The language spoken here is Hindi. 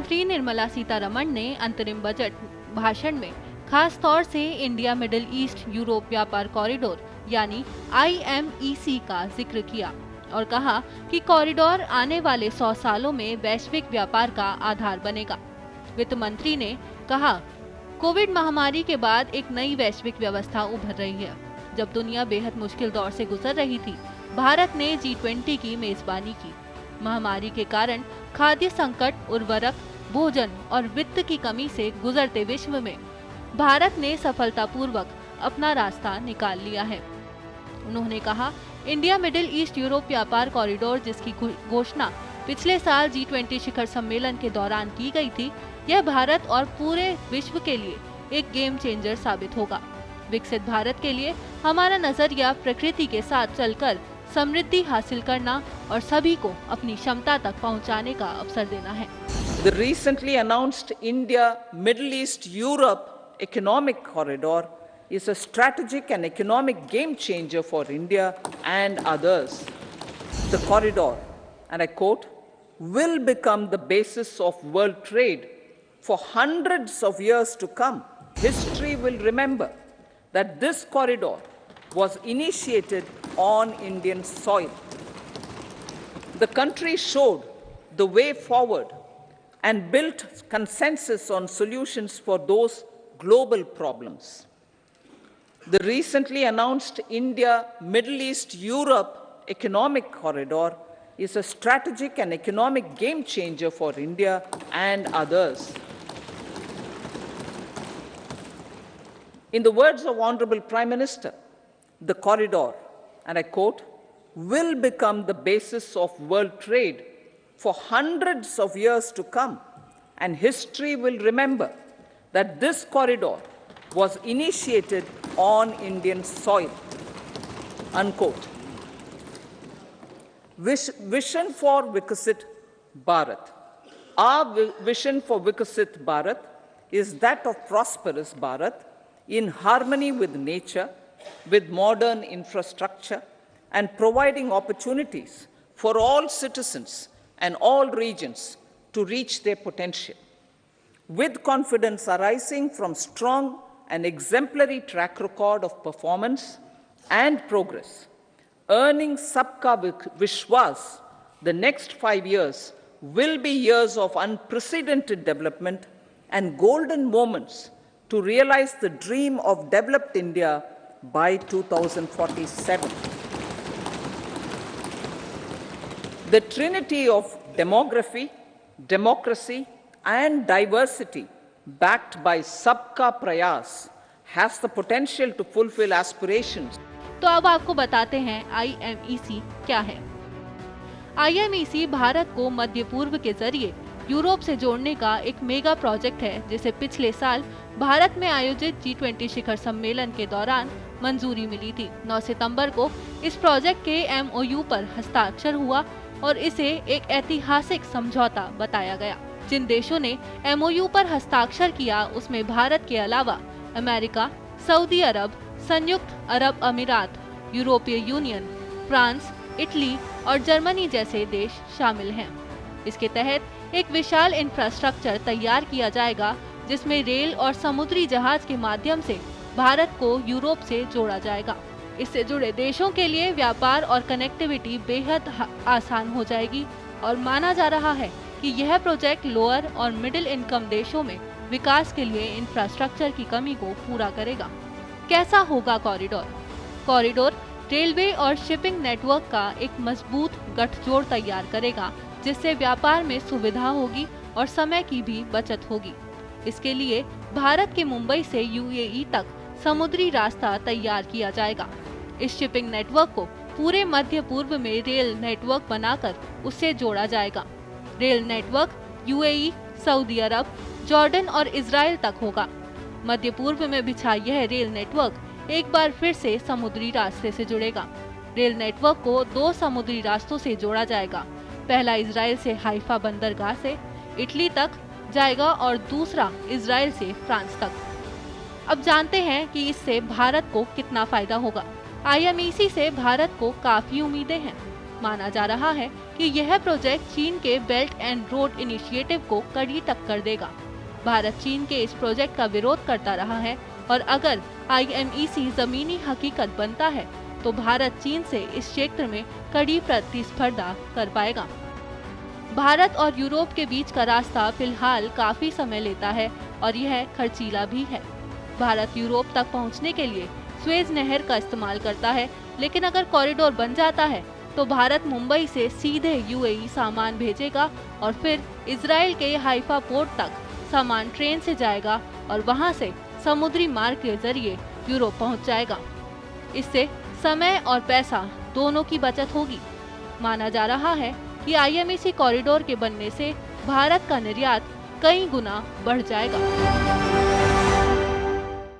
मंत्री निर्मला सीतारमण ने अंतरिम बजट भाषण में खास तौर से इंडिया मिडिल ईस्ट यूरोप व्यापार कॉरिडोर यानी IMEC का जिक्र किया और कहा कि कॉरिडोर आने वाले 100 सालों में वैश्विक व्यापार का आधार बनेगा। वित्त मंत्री ने कहा, कोविड महामारी के बाद एक नई वैश्विक व्यवस्था उभर रही है। जब दुनिया बेहद मुश्किल दौर से गुजर रही थी, भारत ने G20 की मेजबानी की। महामारी के कारण खाद्य संकट, उर्वरक, भोजन और वित्त की कमी से गुजरते विश्व में भारत ने सफलतापूर्वक अपना रास्ता निकाल लिया है। उन्होंने कहा, इंडिया मिडिल ईस्ट यूरोप व्यापार कॉरिडोर जिसकी घोषणा पिछले साल G20 शिखर सम्मेलन के दौरान की गई थी, यह भारत और पूरे विश्व के लिए एक गेम चेंजर साबित होगा। विकसित भारत के लिए हमारा नजरिया प्रकृति के साथ चलकर समृद्धि हासिल करना और सभी को अपनी क्षमता तक पहुंचाने का अवसर देना है। The recently announced India Middle East Europe economic corridor is a strategic and economic game changer for India and others. The corridor, and I quote, will become the basis of world trade for hundreds of years to come. History will remember that this corridor was initiated on Indian soil. The country showed the way forward and built consensus on solutions for those global problems. The recently announced India Middle East Europe economic corridor is a strategic and economic game changer for India and others. In the words of Honorable Prime Minister, the corridor, and I quote, will become the basis of world trade for hundreds of years to come, and history will remember that this corridor was initiated on Indian soil, unquote. Vision for Viksit Bharat. Our vision for Viksit Bharat is that of prosperous Bharat in harmony with nature, with modern infrastructure, and providing opportunities for all citizens and all regions to reach their potential. With confidence arising from strong and exemplary track record of performance and progress, earning Sabka Vishwas, the next 5 years will be years of unprecedented development and golden moments to realize the dream of developed India by 2047. The trinity of demography, democracy, and diversity backed by Sabka Prayas has the potential to fulfill aspirations. तो अब आपको बताते हैं IMEC क्या है। IMEC भारत को मध्य पूर्व के जरिए यूरोप से जोड़ने का एक मेगा प्रोजेक्ट है, जिसे पिछले साल भारत में आयोजित G20 शिखर सम्मेलन के दौरान मंजूरी मिली थी। 9 सितंबर को इस प्रोजेक्ट के MOU पर हस्ताक्षर हुआ और इसे एक ऐतिहासिक समझौता बताया गया। जिन देशों ने MOU पर हस्ताक्षर किया उसमें भारत के अलावा अमेरिका, सऊदी अरब, संयुक्त अरब अमीरात, यूरोपीय यूनियन, फ्रांस, इटली और जर्मनी जैसे देश शामिल हैं। इसके तहत एक विशाल इंफ्रास्ट्रक्चर तैयार किया जाएगा, जिसमें रेल और समुद्री जहाज के माध्यम से भारत को यूरोप से जोड़ा जाएगा। इससे जुड़े देशों के लिए व्यापार और कनेक्टिविटी बेहद आसान हो जाएगी और माना जा रहा है कि यह प्रोजेक्ट लोअर और मिडिल इनकम देशों में विकास के लिए इंफ्रास्ट्रक्चर की कमी को पूरा करेगा। कैसा होगा कॉरिडोर? कॉरिडोर रेलवे और शिपिंग नेटवर्क का एक मजबूत गठजोड़ तैयार करेगा, जिससे व्यापार में सुविधा होगी और समय की भी बचत होगी। इसके लिए भारत के मुंबई से UAE तक समुद्री रास्ता तैयार किया जाएगा। इस शिपिंग नेटवर्क को पूरे मध्य पूर्व में रेल नेटवर्क बनाकर उससे जोड़ा जाएगा। रेल नेटवर्क UAE, सऊदी अरब, जॉर्डन और इजराइल तक होगा। मध्य पूर्व में बिछा यह रेल नेटवर्क एक बार फिर से समुद्री रास्ते से जुड़ेगा। रेल नेटवर्क को 2 समुद्री रास्तों से जोड़ा जाएगा। पहला इजराइल से हाइफा बंदरगाह से इटली तक जाएगा और दूसरा इजराइल से फ्रांस तक। अब जानते हैं कि इससे भारत को कितना फायदा होगा। IMEC से भारत को काफी उम्मीदें हैं। माना जा रहा है कि यह प्रोजेक्ट चीन के बेल्ट एंड रोड इनिशिएटिव को कड़ी टक्कर देगा। भारत चीन के इस प्रोजेक्ट का विरोध करता रहा है और अगर IMEC जमीनी हकीकत बनता है तो भारत चीन से इस क्षेत्र में कड़ी प्रतिस्पर्धा कर पाएगा। भारत और यूरोप के बीच का रास्ता फिलहाल काफी समय लेता है और यह खर्चीला भी है। भारत यूरोप तक पहुंचने के लिए स्वेज नहर का इस्तेमाल करता है, लेकिन अगर कॉरिडोर बन जाता है तो भारत मुंबई से सीधे UAE सामान भेजेगा और फिर इजराइल के हाइफा पोर्ट तक सामान ट्रेन से जाएगा और वहां से समुद्री मार्ग के जरिए यूरोप पहुंच जाएगा। इससे समय और पैसा दोनों की बचत होगी। माना जा रहा है कि IMEC कॉरिडोर के बनने से भारत का निर्यात कई गुना बढ़ जाएगा।